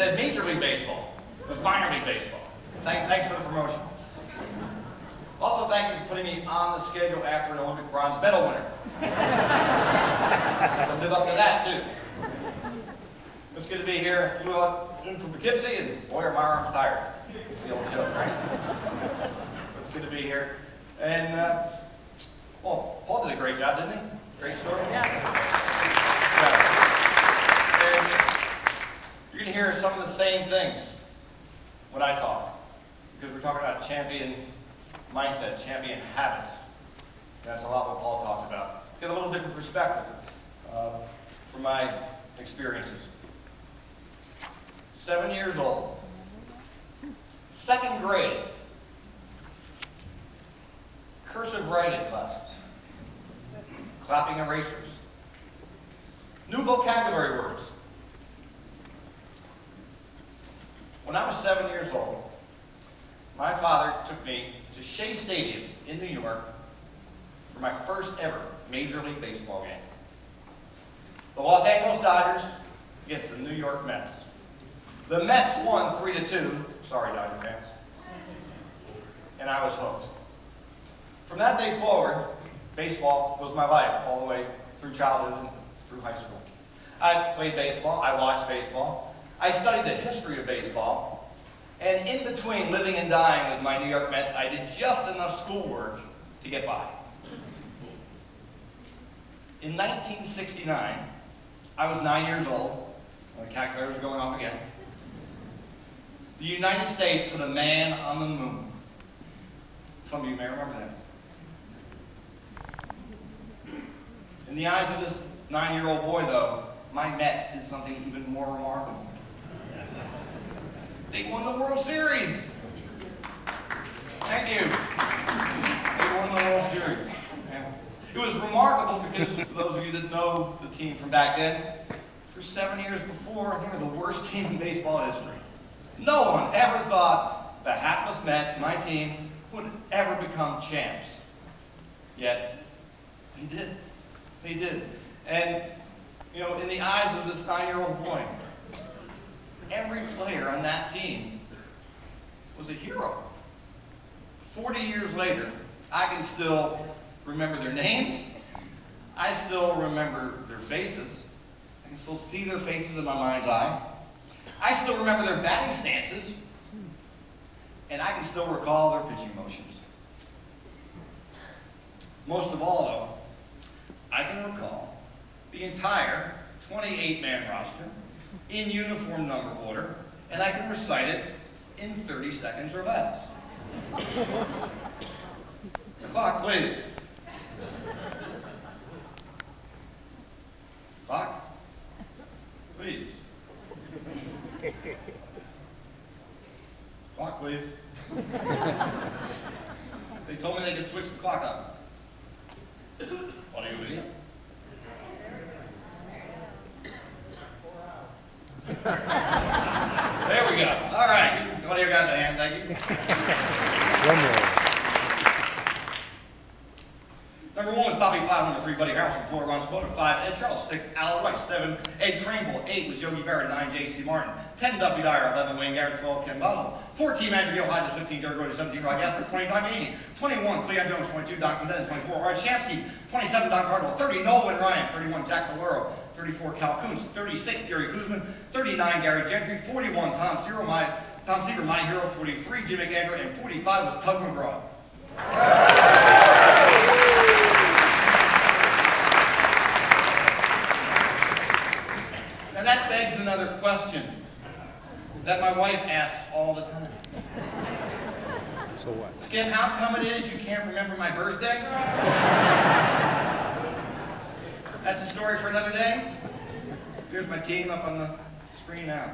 said Major League Baseball. It was minor league baseball. Thanks for the promotion. Also, thank you for putting me on the schedule after an Olympic bronze medal winner. I'll live up to that, too. It's good to be here. I flew out in from Poughkeepsie, and boy, are my arms tired. It's the old joke, right? It's good to be here. And, well, Paul did a great job, didn't he? Great story. Yeah. And you're going to hear some of the same things when I talk, because we're talking about champion mindset, champion habits. That's a lot what Paul talked about. Get a little different perspective from my experiences. 7 years old, second grade, cursive writing classes, clapping erasers, new vocabulary words. When I was 7 years old, my father took me to Shea Stadium in New York for my first ever Major League Baseball game. The Los Angeles Dodgers against the New York Mets. The Mets won 3-2. Sorry, Dodger fans. And I was hooked. From that day forward, baseball was my life all the way through childhood and through high school. I played baseball. I watched baseball. I studied the history of baseball. And in between living and dying with my New York Mets, I did just enough schoolwork to get by. In 1969, I was 9 years old. The calculators are going off again. The United States put a man on the moon. Some of you may remember that. In the eyes of this 9-year-old boy, though, my Mets did something even more remarkable. They won the World Series. Thank you. They won the World Series. Yeah. It was remarkable because, for those of you that know the team from back then, for 7 years before, they were the worst team in baseball history. No one ever thought the hapless Mets, my team, would ever become champs. Yet, they did. They did. And, you know, in the eyes of this 9-year-old boy, every player on that team was a hero. 40 years later, I can still remember their names. I still remember their faces. I can still see their faces in my mind's eye. I still remember their batting stances. And I can still recall their pitching motions. Most of all, though, I can recall the entire 28-man roster in uniform number order, and I can recite it in 30 seconds or less. The clock, please. Clock, please. Clock, please. They told me they could switch the clock up. Audio video. There we go. All right. One of you guys a hand, thank you. One more. Number 1 was Bobby File. Number 3, Buddy Harrelson. 4, Ron Spoda. 5, Ed Charles. 6, Al Rice. 7, Ed Craneville. 8 was Yogi Berra. 9, J.C. Martin. 10, Duffy Dyer. 11, Wayne Garrett. 12, Ken Boswell. 14, Andrew Gill Hodges. 15, Jerry Gordy. 17, Rod Gasper. 20, Tommy Agee. 21, Cleon Jones. 22, Don Clinton. 24, Art Shamsky. 27, Don Cardwell. 30, Nolan Ryan. 31, Jack Valero. 34, Cal Coons. 36, Jerry Guzman. 39, Gary Gentry. 41, Tom Seaver, my hero. 43, Jim McAndrew. And 45 was Tug McGraw. Now that begs another question that my wife asks all the time. So what? Skip, how come it is you can't remember my birthday? That's a story for another day. Here's my team up on the screen now.